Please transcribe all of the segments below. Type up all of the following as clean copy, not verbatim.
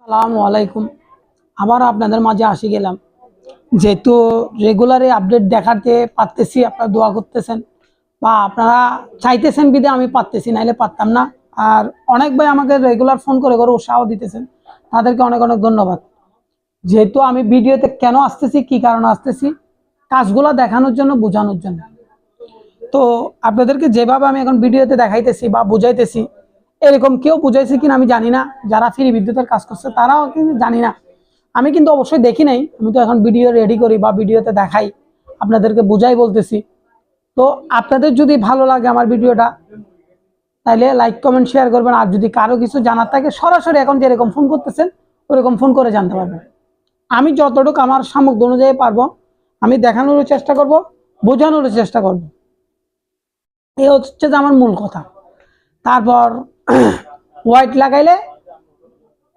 আসসালামু আলাইকুম। আবার আপনাদের মাঝে আসি গেলাম, যেহেতু রেগুলারে আপডেট দেখাতে পারতেছি, আপনারা দোয়া করতেছেন বা আপনারা চাইতেছেন বিদে আমি পারতেছি, নাইলে পারতাম না। আর অনেক ভাই আমাকে রেগুলার ফোন করে করে উৎসাহ দিতেছেন, তাদেরকে অনেক অনেক ধন্যবাদ। যেহেতু আমি ভিডিওতে কেন আসতেছি, কি কারণে আসতেছি, কাজগুলো দেখানোর জন্য, বোঝানোর জন্য। তো আপনাদেরকে যেভাবে আমি এখন ভিডিওতে দেখাইতেছি বা বুঝাইতেছি, এরকম কেউ বুঝাইছে কিনা আমি জানি না। যারা ফ্রি বিদ্যুতের কাজ করছে তারাও কিন্তু জানি না। আমি কিন্তু অবশ্যই দেখি নাই, আমি তো এখন ভিডিও রেডি করি বা ভিডিওতে দেখাই, আপনাদেরকে বুঝাই বলতেছি। তো আপনাদের যদি ভালো লাগে আমার ভিডিওটা, তাহলে লাইক কমেন্ট শেয়ার করবেন। আর যদি কারো কিছু জানার থাকে, সরাসরি এখন যেরকম ফোন করতেছেন ওরকম ফোন করে জানতে পারবেন। আমি যতটুকু আমার সামর্থ্য অনুযায়ী পারবো, আমি দেখানোর চেষ্টা করব, বোঝানোর চেষ্টা করব। এই হচ্ছে যে আমার মূল কথা। তারপর হোয়াইট লাগাইলে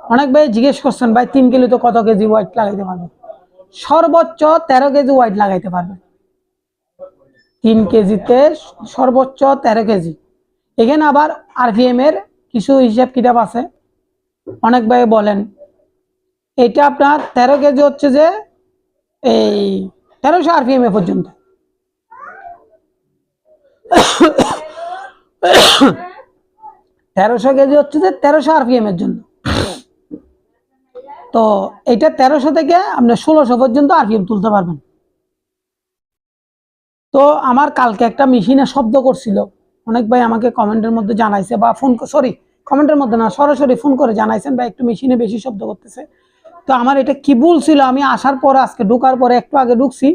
অনেক ভাই জিজ্ঞেস করছেন, ভাই 3 কিলো তো কত কেজি হোয়াইট লাগাইতে পারবে? সর্বোচ্চ 13 কেজি হোয়াইট লাগাইতে পারবে। 3 কেজিতে সর্বোচ্চ 13 কেজি। এখানে আবার আরপিএম এর কিছু হিসাব কিতাব আছে। অনেক ভাই বলেন এটা আপনার 13 কেজি হচ্ছে যে এই 1300 আরপিএম এ পর্যন্ত। 1300 কেজি হচ্ছে যে 1300 আরপিএম এর জন্য। তো এটা 1300 থেকে আপনি 1600 পর্যন্ত আরপিএম তুলতে পারবেন। তো আমার কালকে একটা মেশিনে শব্দ করছিল, অনেক ভাই আমাকে কমেন্টের মধ্যে জানাইছে বা ফোন, সরি কমেন্টের মধ্যে না, সরাসরি ফোন করে জানাইছেন ভাই একটু মেশিনে বেশি শব্দ করতেছে। তো আমার এটা কি ভুল ছিল, আমি আসার পরে, আজকে ঢোকার পরে, একটু আগে ঢুকছি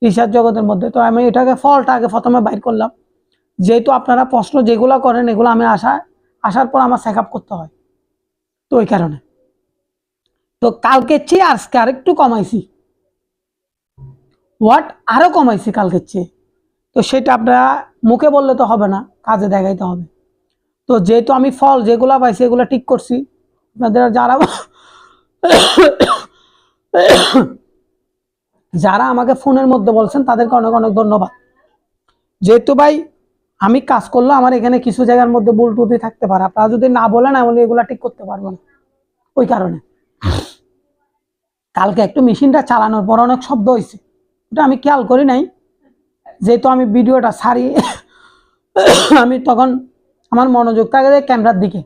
রিসার্চ জগতের মধ্যে, তো আমি এটাকে ফল্টটা আগে প্রথমে বাইর করলাম। যেহেতু আপনারা প্রশ্ন যেগুলো করেন এগুলো আমি আসার পর আমার চেক আপ করতে হয়, তো ওই কারণে। তো কালকে চেয়ে আজকে আরেকটু কমাইছি, ওয়াট আরো কমাইছি কালকের চেয়ে। তো সেটা আপনারা মুখে বললে তো হবে না, কাজে দেখাইতে হবে। তো যেহেতু আমি ফল যেগুলা পাইছি এগুলো ঠিক করছি, আপনাদের যারা যারা আমাকে ফোনের মধ্যে বলছেন তাদেরকে অনেক অনেক ধন্যবাদ। যেহেতু ভাই আমি কাজ করলে আমার এখানে কিছু জায়গার মধ্যে ভুল ত্রুটি থাকতে পারে, আপনারা যদি না বলেন আমি এগুলা ঠিক করতে পারবো না। ওই কারণে কালকে একটু মেশিনটা চালানোর পর অনেক শব্দ হয়েছে, ওটা আমি খেয়াল করি নাই। যেহেতু আমি ভিডিওটা ছাড়ি আমি তখন আমার মনোযোগ থাকে ক্যামেরার দিকে,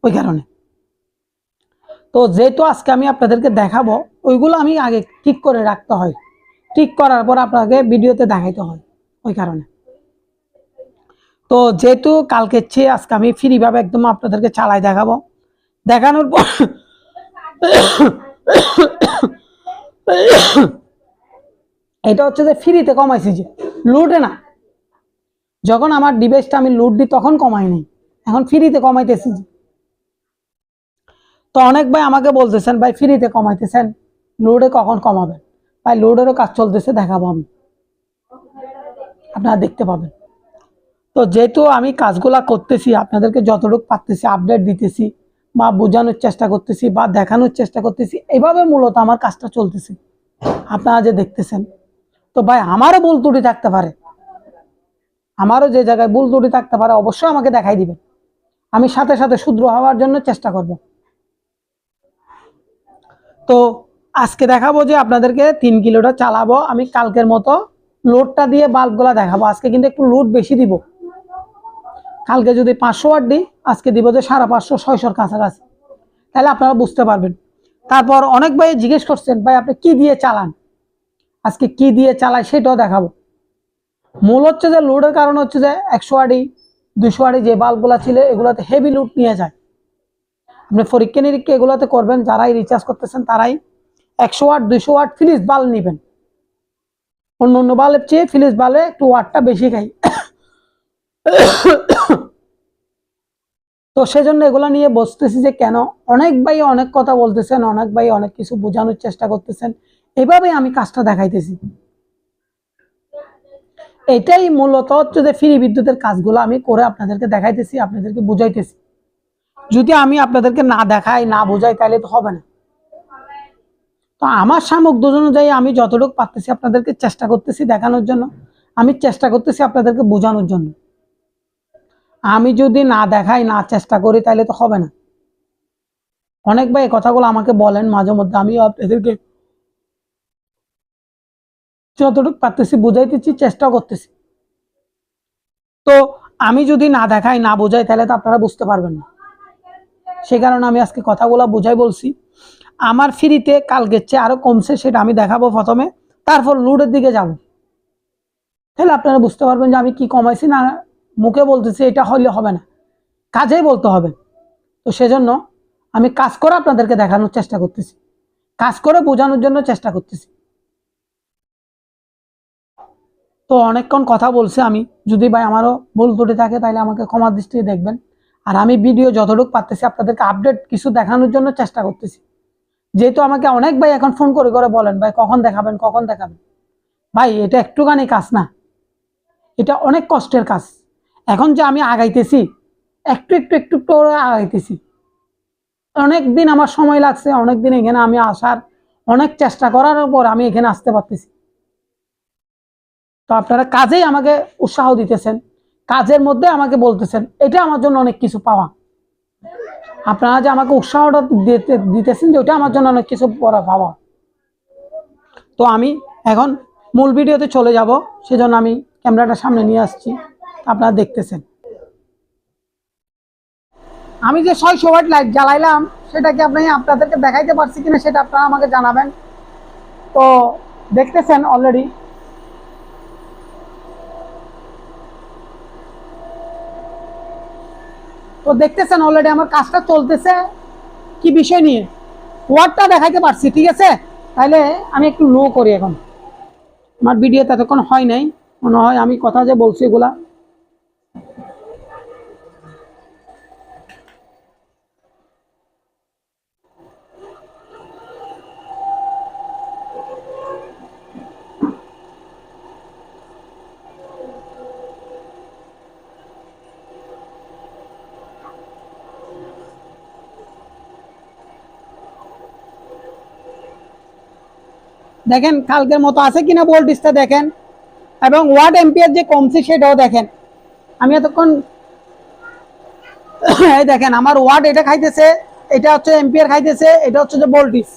ওই কারণে। তো যেহেতু আজকে আমি আপনাদেরকে দেখাবো, ওইগুলো আমি আগে ঠিক করে রাখতে হয়, ঠিক করার পর আপনাকে ভিডিওতে দেখাইতে হয়, ওই কারণে। তো যেহেতু কালকে চেয়ে আজকে আমি ফ্রি ভাবে একদম আপনাদেরকে চালাই দেখাবো, দেখানোর পর এটা হচ্ছে যে ফ্রিতে কমাইছি, যে লোডে না। যখন আমার ডিভাইসটা আমি লোড দিই তখন কমাই নাই, এখন ফ্রিতে কমাইতেছি। তো অনেক ভাই আমাকে বলতেছেন, ভাই ফ্রিতে কমাইতেছেন, লোডে কখন কমাবেন? ভাই লোডেরও কাজ চলতেছে, দেখাবো আমি, আপনারা দেখতে পাবেন। তো যেহেতু আমি কাজগুলা করতেছি, আপনাদেরকে যতটুকু পারতেছি আপডেট দিতেছি বা বোঝানোর চেষ্টা করতেছি বা দেখানোর চেষ্টা করতেছি, এইভাবে মূলত আমার কাজটা চলতেছে, আপনারা যে দেখতেছেন। তো ভাই আমারও ভুল ত্রুটি থাকতে পারে, আমারও যে জায়গায় ভুল ত্রুটি থাকতে পারে অবশ্যই আমাকে দেখাই দিবেন, আমি সাথে সাথে শুধরে হওয়ার জন্য চেষ্টা করব। তো আজকে দেখাবো যে আপনাদেরকে 3 কিলোটা চালাবো আমি, কালকের মতো লোডটা দিয়ে বাল্বগুলা দেখাবো। আজকে কিন্তু একটু লোড বেশি দিব, কালকে যদি 500 ওয়াট দিই, আজকে দিব যে 550 600 কাছাকাছি, তাহলে আপনারা বুঝতে পারবেন। তারপর অনেক ভাই জিজ্ঞেস করছেন, ভাই আপনি কি দিয়ে চালান? আজকে কি দিয়ে চালাই সেটাও দেখাবো। মূল হচ্ছে যে লোডের কারণ হচ্ছে যে 100 ওয়াটই 200 ওয়াটই যে বাল্বগুলা ছিল এগুলোতে হেভি লোড নিয়ে যায়। আপনি পরীক্ষা নিরীক্ষা এগুলোতে করবেন, যারাই রিচার্জ করতেছেন তারাই 100 ওয়াট 200 ওয়াট ফিলিস বাল্ব নেবেন। অন্য অন্য বাল্বের চেয়ে ফিলিস বাল্বে একটু ওয়াটটা বেশি খাই। তো সেজন্য এগুলো নিয়ে বসতেছি যে কেন, অনেক ভাই অনেক কথা বলতেছেন, অনেক ভাই অনেক কিছু বোঝানোর চেষ্টা করতেছেন, এভাবেই আমি কাজটা দেখাইতেছি। এটাই মূলত হচ্ছে যে ফ্রি বিদ্যুতের কাজগুলো আমি করে আপনাদেরকে দেখাইতেছি, আপনাদেরকে বুঝাইতেছি। যদি আমি আপনাদেরকে না দেখাই না বুঝাই তাহলে তো হবে না। তো আমার সামর্থ্য অনুযায়ী আমি যতটুকু পারতেছি আপনাদেরকে চেষ্টা করতেছি দেখানোর জন্য, আমি চেষ্টা করতেছি আপনাদেরকে বোঝানোর জন্য। আমি যদি না দেখাই না চেষ্টা করি তাহলে তো হবে না। অনেক ভাই এই কথাগুলো আমাকে বলেন মাঝে মধ্যে, আমি আপনাদেরকে যতটুকু পারতেছি বুঝাইতেছি, চেষ্টা করতেছি। তো আমি যদি না দেখাই, না বোঝাই, তাহলে তো আপনারা বুঝতে পারবেন না। সেই কারণে আমি আজকে কথাগুলো বুঝাই বলছি। আমার ফ্রিতে কালকের চেয়ে আরো কমছে, সেটা আমি দেখাবো প্রথমে, তারপর লুডের দিকে যাব। তাহলে আপনারা বুঝতে পারবেন যে আমি কি কমাইছি না মুখে বলতেছি এটা হলে হবে না, কাজেই বলতে হবে। তো সেজন্য আমি কাজ করে আপনাদেরকে দেখানোর চেষ্টা করতেছি, কাজ করে বোঝানোর জন্য চেষ্টা করতেছি। তো অনেকক্ষণ কথা বলছি আমি, যদি ভাই আমারও ভুল ত্রুটি থাকে তাহলে আমাকে ক্ষমা দৃষ্টিতে দেখবেন। আর আমি ভিডিও যতটুকু পারতেছি আপনাদেরকে আপডেট কিছু দেখানোর জন্য চেষ্টা করতেছি। যেহেতু আমাকে অনেক ভাই এখন ফোন করে করে বলেন, ভাই কখন দেখাবেন, কখন দেখাবেন। ভাই এটা একটুখানি কাজ না, এটা অনেক কষ্টের কাজ। এখন যে আমি আগাইতেছি, একটু একটু একটু একটু করে আগাইতেছি। অনেক দিন আমার সময় লাগছে, অনেক দিন এখানে আমি আসার অনেক চেষ্টা করার পর আমি এখানে আসতে পারতেছি। তো আপনারা কাজেই আমাকে উৎসাহ দিতেছেন, কাজের মধ্যে আমাকে বলতেছেন, এটা আমার জন্য অনেক কিছু পাওয়া। আপনারা যে আমাকে উৎসাহটা দিতেছেন, যে ওটা আমার জন্য অনেক কিছু পাওয়া। তো আমি এখন মূল ভিডিওতে চলে যাব, সেজন্য আমি ক্যামেরাটা সামনে নিয়ে আসছি, আপনারা দেখতেছেন। আমি যে 600 ওয়াট লাইট জ্বালাইলাম, সেটা কি আপনাদেরকে দেখাইতে পারছি কিনা সেটা আপনারা আমাকে জানাবেন। তো দেখতেছেন অলরেডি, আমার কাজটা চলতেছে কি বিষয় নিয়ে, ওয়াটটা দেখাইতে পারছি, ঠিক আছে। তাহলে আমি একটু লো করি এখন, আমার ভিডিও ততক্ষণ হয় নাই, মনে হয় আমি কথা যে বলছি এগুলা। দেখেন কালকের মতো আছে কিনা ভোল্টেজটা দেখেন, এবং ওয়াট এম্পিয়ার যে কমছে সেটাও দেখেন। আমি এতক্ষণ এই দেখেন আমার ওয়াট এটা খাইতেছে, এটা হচ্ছে এম্পিয়ার খাইতেছে, এটা হচ্ছে যে ভোল্টেজ।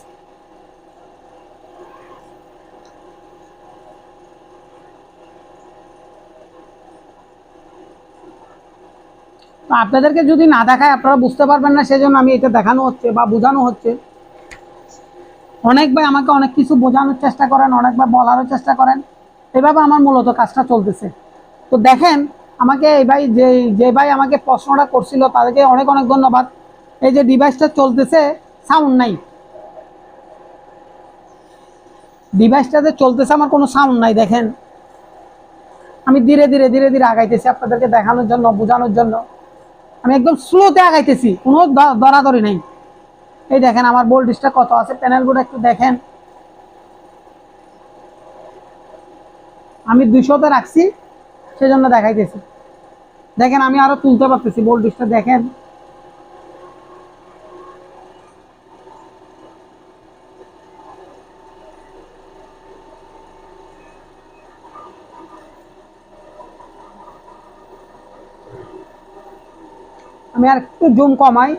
তো আপনাদেরকে যদি না দেখায় আপনারা বুঝতে পারবেন না, সেজন্য আমি এটা দেখানো হচ্ছে বা বোঝানো হচ্ছে। অনেক ভাই আমাকে অনেক কিছু বোঝানোর চেষ্টা করেন, অনেকবার বলারও চেষ্টা করেন, এভাবে আমার মূলত কাজটা চলতেছে। তো দেখেন আমাকে এই ভাই যে ভাই আমাকে প্রশ্নটা করছিল তাদেরকে অনেক অনেক ধন্যবাদ। এই যে ডিভাইসটা চলতেছে, সাউন্ড নাই, ডিভাইসটাতে চলতেছে, আমার কোনো সাউন্ড নাই। দেখেন আমি ধীরে ধীরে ধীরে ধীরে আগাইতেছি আপনাদেরকে দেখানোর জন্য, বোঝানোর জন্য। আমি একদম স্লোতে আগাইতেছি, কোনো দরাদরি নাই। এই দেখেন আমার ভোল্টেজটা কত আছে, প্যানেলগুলো একটু দেখেন। আমি 200-তে রাখছি, সেজন্য দেখাইতেছি। দেখেন আমি আরো তুলতে পারতেছি, ভোল্টেজটা দেখেন। আমি আর একটু জুম কমাই।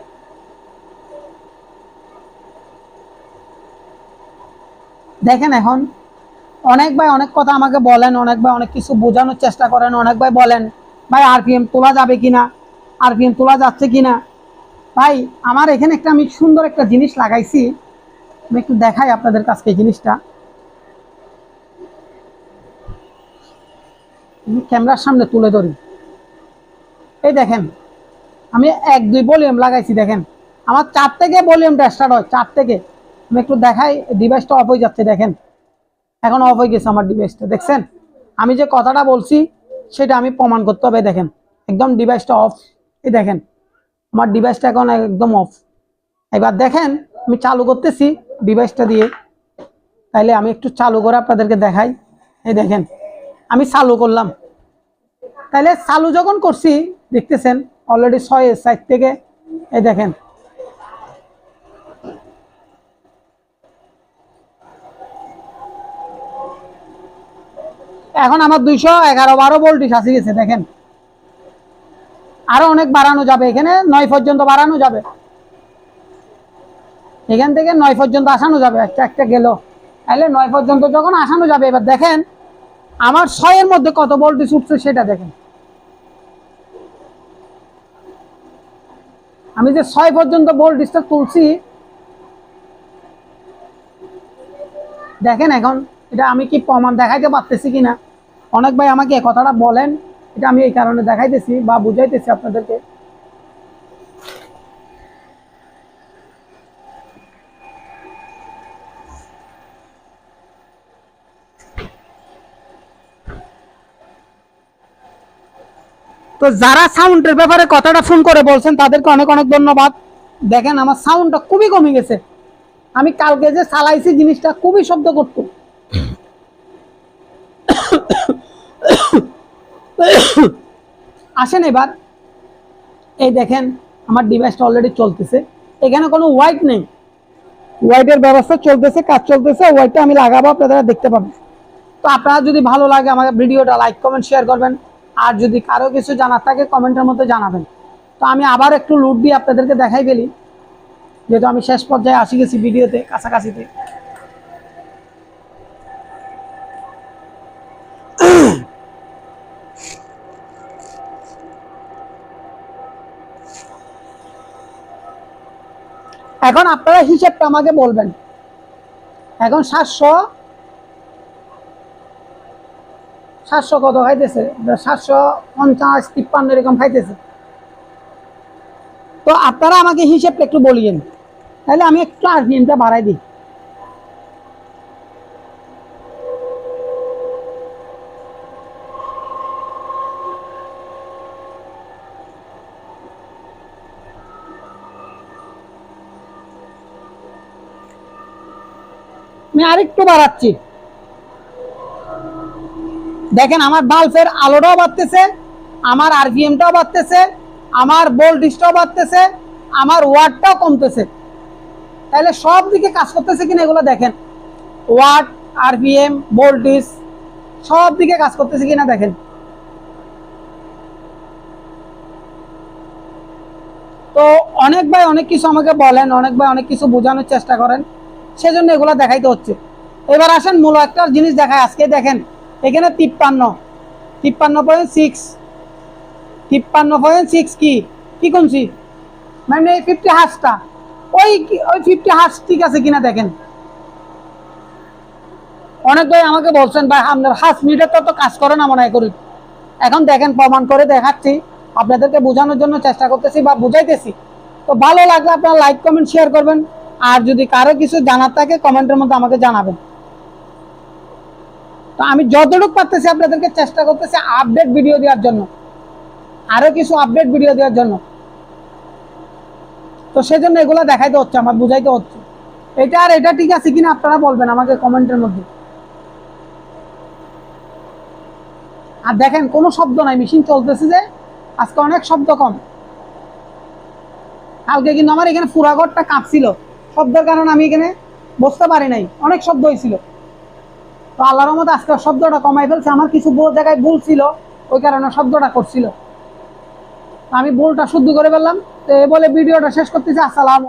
দেখেন এখন অনেক ভাই অনেক কথা আমাকে বলেন, অনেক ভাই অনেক কিছু বোঝানোর চেষ্টা করেন, অনেক ভাই বলেন ভাই আরপিএম তোলা যাবে কিনা, আরপিএম তোলা যাচ্ছে কিনা। ভাই আমার এখানে একটা আমি সুন্দর একটা জিনিস লাগাইছি, আমি একটু দেখাই আপনাদের কাছে এই জিনিসটা। ক্যামেরার সামনে তুলে ধরি, এই দেখেন আমি 1-2 ভলিউম লাগাইছি। দেখেন আমার 4 থেকে ভলিউমটা স্টার্ট হয়, 4 থেকে। আমি একটু দেখাই, ডিভাইসটা অফ হয়ে যাচ্ছে, দেখেন এখন অফ হয়ে গেছে আমার ডিভাইসটা। দেখছেন আমি যে কথাটা বলছি সেটা আমি প্রমাণ করতে হবে। দেখেন একদম ডিভাইসটা অফ, এই দেখেন আমার ডিভাইসটা এখন একদম অফ। এবার দেখেন আমি চালু করতেছি ডিভাইসটা দিয়ে, তাইলে আমি একটু চালু করে আপনাদেরকে দেখাই। এই দেখেন আমি চালু করলাম, তাইলে চালু যখন করছি দেখতেছেন অলরেডি 6 থেকে, এই দেখেন এখন আমার 211-12 ভোল্টেজ আসে গেছে। দেখেন আরো অনেক বাড়ানো যাবে, এখানে 9 পর্যন্ত বাড়ানো যাবে। এখান থেকে 9 পর্যন্ত আসানো যাবে, একটা একটা গেল, তাহলে 9 পর্যন্ত যখন আসানো যাবে, এবার দেখেন আমার 6 এর মধ্যে কত ভোল্টেজ উঠছে সেটা দেখেন। আমি যে 6 পর্যন্ত ভোল্টেজটা তুলছি দেখেন। এখন এটা আমি কি প্রমাণ দেখাইতে পারতেছি কিনা, অনেক ভাই আমাকে এই কথাটা বলেন, এটা আমি এই কারণে দেখাইতেছি বা বুঝাইতেছি আপনাদেরকে। তো যারা সাউন্ডের ব্যাপারে কথাটা ফোন করে বলছেন তাদেরকে অনেক অনেক ধন্যবাদ। দেখেন আমার সাউন্ডটা খুবই কমে গেছে, আমি কালকে যে চালাইছি জিনিসটা খুবই শব্দ করতো। আসেন এবার এই দেখেন আমার ডিভাইসটা অলরেডি চলতেছে, এখানে কোনো ওয়াইট নেই, ওয়াইটের ব্যবস্থা চলতেছে, কাজ চলতেছে, ওয়াইটটা আমি লাগাবো, আপনারা দেখতে পাবেন। তো আপনারা যদি ভালো লাগে আমাদের ভিডিওটা লাইক কমেন্ট শেয়ার করবেন, আর যদি কারো কিছু জানার থাকে কমেন্টের মধ্যে জানাবেন। তো আমি আবার একটু লুট দিয়ে আপনাদেরকে দেখাই ফেলি, যেহেতু আমি শেষ পর্যায়ে আসি গেছি ভিডিওতে কাছাকাছিতে। এখন আপনারা হিসেবটা আমাকে বলবেন, এখন 700 কত খাইতেছে, 750 53 এরকম খাইতেছে। তো আপনারা আমাকে হিসেবটা একটু বলিয়েন, তাহলে আমি একটু আরপিএমটা বাড়াই দিই। আমি আরেকটু বাড়াচ্ছি, দেখেন আমার বাল্বের আলোটাও বাড়তেছে, আমার আরপিএমটাও বাড়তেছে, আমার ভোল্টেজটাও বাড়তেছে, আমার ওয়াটটাও কমতেছে। তাহলে সব দিকে কাজ করতেছে কিনা এগুলো দেখেন, ওয়াট, আরপিএম, ভোল্টেজ সব দিকে কাজ করতেছে কিনা দেখেন। তো অনেক ভাই অনেক কিছু আমাকে বলেন, অনেক ভাই অনেক কিছু বোঝানোর চেষ্টা করেন, সেজন্য এগুলো দেখাইতে হচ্ছে। এবার আসেন মূল একটা জিনিস দেখায় আজকে। দেখেন এখানে 53.6, 53.6 কি কোনছি মানে 50 হার্টজটা, ওই 50 হার্টজ ঠিক আছে কিনা দেখেন। অনেক ভাই আমাকে বলছেন ভাই আপনার হার্টজ মিটার তো কাজ করে না মনে হয় করি। এখন দেখেন প্রমাণ করে দেখাচ্ছি, আপনাদেরকে বোঝানোর জন্য চেষ্টা করতেছি বা বুঝাইতেছি। তো ভালো লাগলে আপনারা লাইক কমেন্ট শেয়ার করবেন, আর যদি কারো কিছু জানার থাকে কমেন্টের মধ্যে আমাকে জানাবেন। তো আমি যতটুকু পারতেছি আপনাদেরকে চেষ্টা করতেছি আপডেট ভিডিও দেওয়ার জন্য, আরো কিছু আপডেট ভিডিও দেওয়ার জন্য। তো সেজন্য এগুলো দেখাইতে হচ্ছে, আমার বুঝাইতে হচ্ছে। এটা আর এটা ঠিক আছে কিনা আপনারা বলবেন আমাকে কমেন্টের মধ্যে। আর দেখেন কোনো শব্দ নাই, মেশিন চলতেছে যে আজকে অনেক শব্দ কম। কালকে কিন্তু আমার এখানে পুরা ঘরটা কাঁপছিল শব্দের কারণে, আমি এখানে বসতে পারি নাই, অনেক শব্দ হয়েছিল। তো আল্লাহর রহমতে আজকে শব্দটা কমাই ফেলছে, আমার কিছু জায়গায় ভুল ছিল ওই কারণে শব্দটা করছিল, আমি ভুলটা শুদ্ধ করে ফেললাম। তো এই বলে ভিডিওটা শেষ করতেছি। আসসালাম।